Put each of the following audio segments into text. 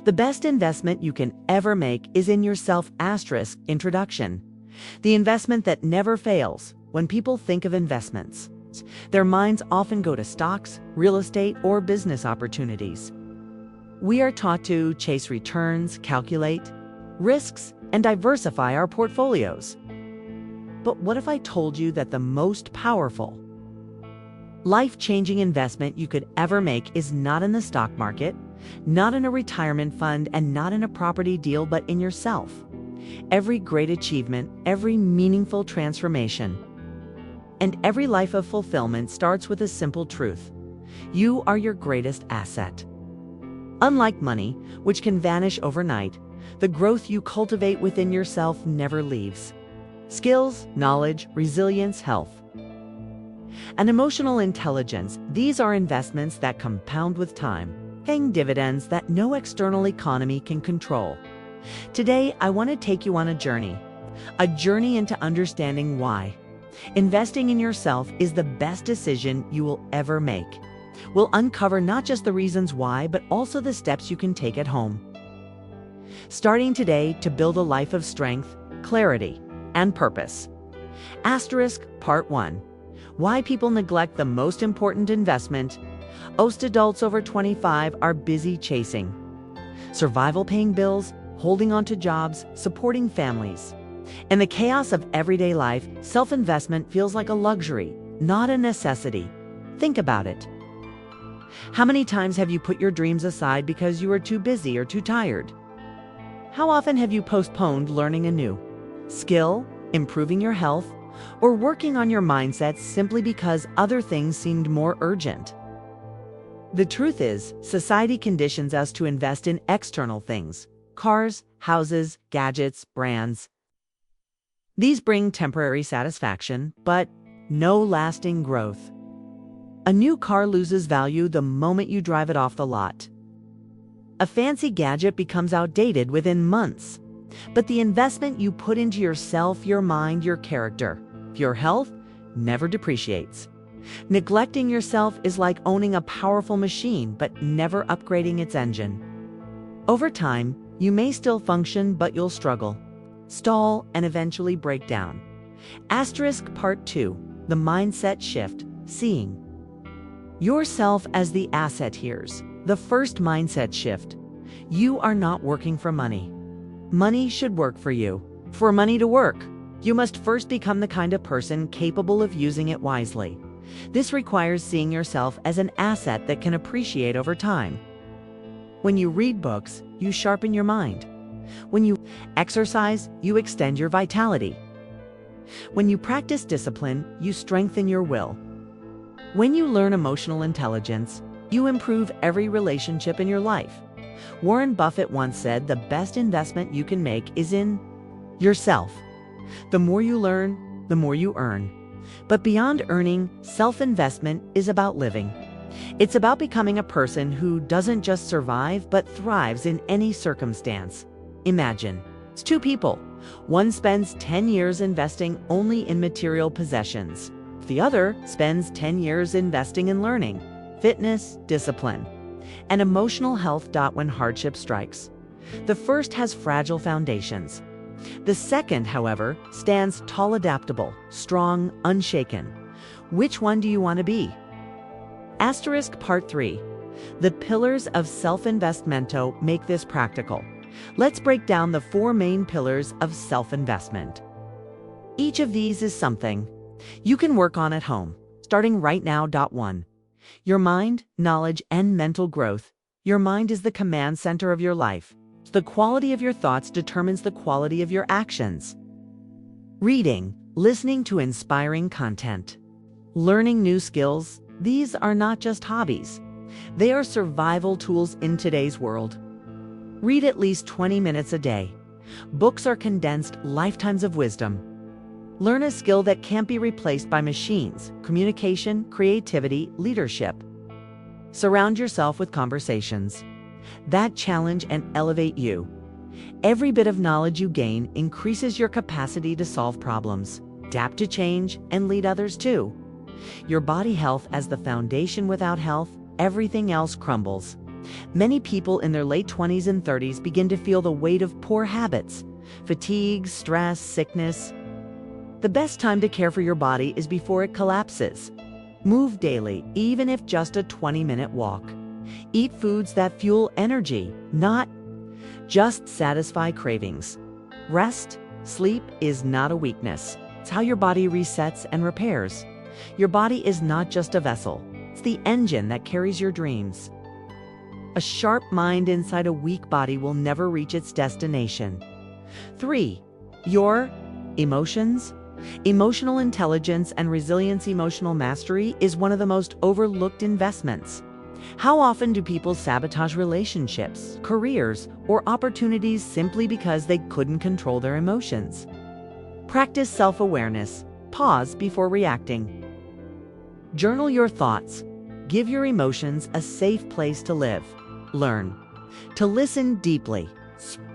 The best investment you can ever make is in yourself. Introduction. The investment that never fails. When people think of investments, their minds often go to stocks, real estate, or business opportunities. We are taught to chase returns, calculate risks, and diversify our portfolios. But what if I told you that the most powerful, life-changing investment you could ever make is not in the stock market, not in a retirement fund, and not in a property deal, but in yourself? Every great achievement, every meaningful transformation, and every life of fulfillment starts with a simple truth. You are your greatest asset. Unlike money, which can vanish overnight, the growth you cultivate within yourself never leaves. Skills, knowledge, resilience, health, and emotional intelligence, these are investments that compound with time, paying dividends that no external economy can control. Today, I want to take you on a journey into understanding why investing in yourself is the best decision you will ever make. We'll uncover not just the reasons why, but also the steps you can take at home, starting today, to build a life of strength, clarity, and purpose. Part 1. Why people neglect the most important investment. Most adults over 25 are busy chasing survival, paying bills, holding on to jobs, supporting families. In the chaos of everyday life, self-investment feels like a luxury, not a necessity. Think about it. How many times have you put your dreams aside because you were too busy or too tired? How often have you postponed learning a new skill, improving your health, or working on your mindset simply because other things seemed more urgent? The truth is, society conditions us to invest in external things: cars, houses, gadgets, brands. These bring temporary satisfaction, but no lasting growth. A new car loses value the moment you drive it off the lot. A fancy gadget becomes outdated within months. But the investment you put into yourself, your mind, your character, your health, never depreciates. Neglecting yourself is like owning a powerful machine but never upgrading its engine. Over time, you may still function, but you'll struggle, stall, and eventually break down. Part 2. The mindset shift. Seeing yourself as the asset. Here's the first mindset shift. You are not working for money. Money should work for you. For money to work, you must first become the kind of person capable of using it wisely. This requires seeing yourself as an asset that can appreciate over time. When you read books, you sharpen your mind. When you exercise, you extend your vitality. When you practice discipline, you strengthen your will. When you learn emotional intelligence, you improve every relationship in your life. Warren Buffett once said, the best investment you can make is in yourself. The more you learn, the more you earn. But beyond earning, self-investment is about living. It's about becoming a person who doesn't just survive, but thrives in any circumstance. Imagine, it's two people. One spends 10 years investing only in material possessions. The other spends 10 years investing in learning, fitness, discipline, and emotional health. When hardship strikes, the first has fragile foundations. The second, however, stands tall, adaptable, strong, unshaken. Which one do you want to be? Part 3. The pillars of self-investmento make this practical. Let's break down the 4 main pillars of self-investment. Each of these is something you can work on at home, starting right now. 1. Your mind, knowledge, and mental growth. Your mind is the command center of your life. The quality of your thoughts determines the quality of your actions. Reading, listening to inspiring content, learning new skills, these are not just hobbies. They are survival tools in today's world. Read at least 20 minutes a day. Books are condensed lifetimes of wisdom. Learn a skill that can't be replaced by machines: communication, creativity, leadership. Surround yourself with conversations that challenge and elevate you. Every bit of knowledge you gain increases your capacity to solve problems, adapt to change, and lead others too. Your body health as the foundation. Without health, everything else crumbles. Many people in their late 20s and 30s begin to feel the weight of poor habits, fatigue, stress, sickness. The best time to care for your body is before it collapses. Move daily, even if just a 20-minute walk. Eat foods that fuel energy, not just satisfy cravings. Rest, sleep is not a weakness. It's how your body resets and repairs. Your body is not just a vessel. It's the engine that carries your dreams. A sharp mind inside a weak body will never reach its destination. 3. Your emotions. Emotional intelligence and resilience. Emotional mastery is one of the most overlooked investments. How often do people sabotage relationships, careers, or opportunities simply because they couldn't control their emotions? Practice self-awareness. Pause before reacting. Journal your thoughts. Give your emotions a safe place to live. Learn to listen deeply.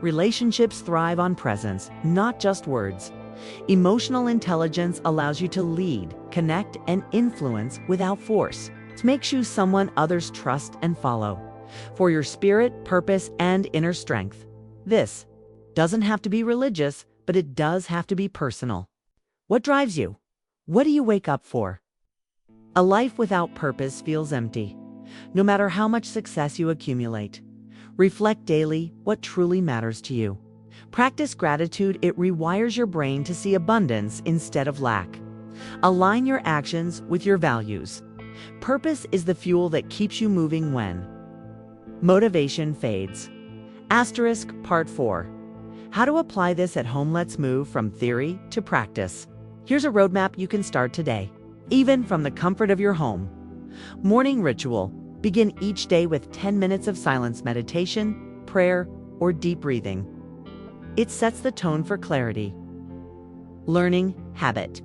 Relationships thrive on presence, not just words. Emotional intelligence allows you to lead, connect, and influence without force. It makes you someone others trust and follow. For your spirit, purpose, and inner strength. This doesn't have to be religious, but it does have to be personal. What drives you? What do you wake up for? A life without purpose feels empty, no matter how much success you accumulate. Reflect daily what truly matters to you. Practice gratitude. It rewires your brain to see abundance instead of lack. Align your actions with your values. Purpose is the fuel that keeps you moving when motivation fades. Asterisk Part 4. How to apply this at home. Let's move from theory to practice. Here's a roadmap you can start today, even from the comfort of your home. Morning ritual. Begin each day with 10 minutes of silence, meditation, prayer, or deep breathing. It sets the tone for clarity. Learning habit.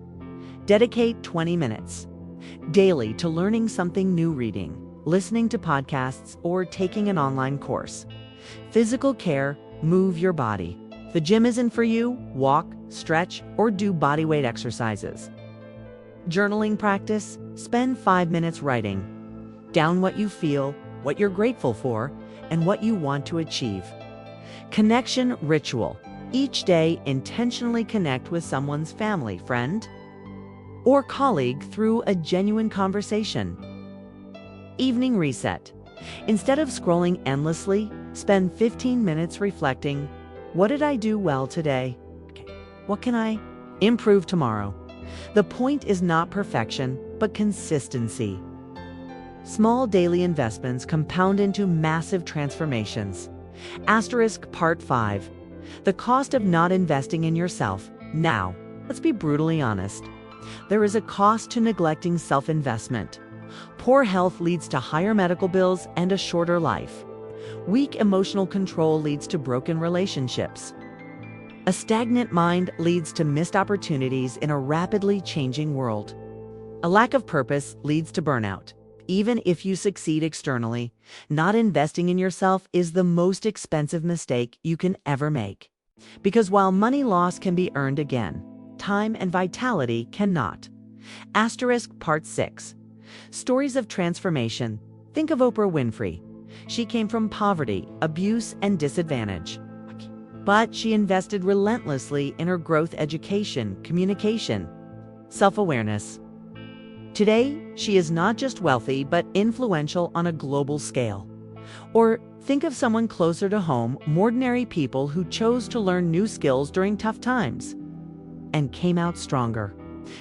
Dedicate 20 minutes daily to learning something new, reading, listening to podcasts, or taking an online course. Physical care. Move your body. If the gym isn't for you, walk, stretch, or do bodyweight exercises. Journaling practice. Spend 5 minutes writing down what you feel, what you're grateful for, and what you want to achieve. Connection ritual. Each day, intentionally connect with someone's family, friend, or colleague through a genuine conversation. Evening reset. Instead of scrolling endlessly, spend 15 minutes reflecting. What did I do well today? What can I improve tomorrow? The point is not perfection, but consistency. Small daily investments compound into massive transformations. Asterisk Part 5. The cost of not investing in yourself. Now, let's be brutally honest. There is a cost to neglecting self-investment. Poor health leads to higher medical bills and a shorter life. Weak emotional control leads to broken relationships. A stagnant mind leads to missed opportunities in a rapidly changing world. A lack of purpose leads to burnout. Even if you succeed externally, not investing in yourself is the most expensive mistake you can ever make. Because while money lost can be earned again, time and vitality cannot. Asterisk Part 6. Stories of transformation. Think of Oprah Winfrey. She came from poverty, abuse, and disadvantage. But she invested relentlessly in her growth, education, communication, self-awareness. Today, she is not just wealthy, but influential on a global scale. Or think of someone closer to home, ordinary people who chose to learn new skills during tough times and came out stronger.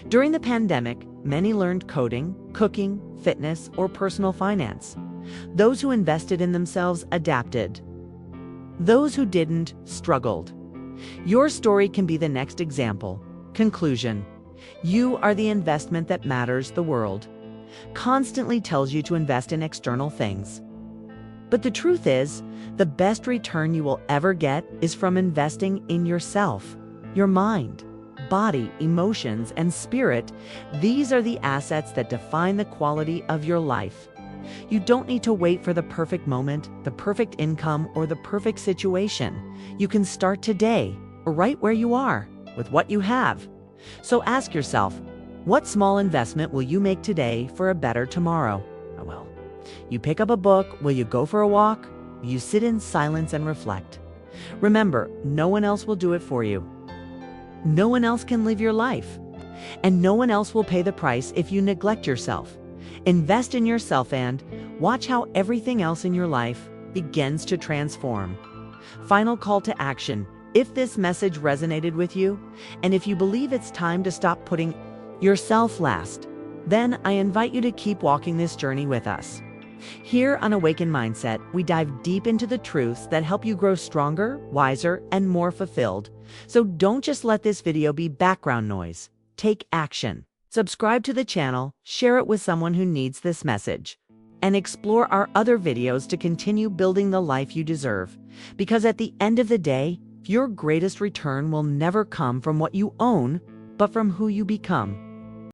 During the pandemic, many learned coding, cooking, fitness, or personal finance. Those who invested in themselves adapted. Those who didn't struggled. Your story can be the next example. Conclusion. You are the investment that matters. The world constantly tells you to invest in external things. But the truth is, the best return you will ever get is from investing in yourself, your mind, body, emotions, and spirit. These are the assets that define the quality of your life. You don't need to wait for the perfect moment, the perfect income, or the perfect situation. You can start today, right where you are, with what you have. So ask yourself, what small investment will you make today for a better tomorrow? Well, You pick up a book? Will you go for a walk? You sit in silence and reflect. Remember, no one else will do it for you. No one else can live your life. And no one else will pay the price if you neglect yourself. Invest in yourself and watch how everything else in your life begins to transform. Final call to action. If this message resonated with you, and if you believe it's time to stop putting yourself last, then I invite you to keep walking this journey with us. Here on Awaken Mindset, we dive deep into the truths that help you grow stronger, wiser, and more fulfilled. So don't just let this video be background noise. Take action. Subscribe to the channel, share it with someone who needs this message, and explore our other videos to continue building the life you deserve. Because at the end of the day, your greatest return will never come from what you own, but from who you become.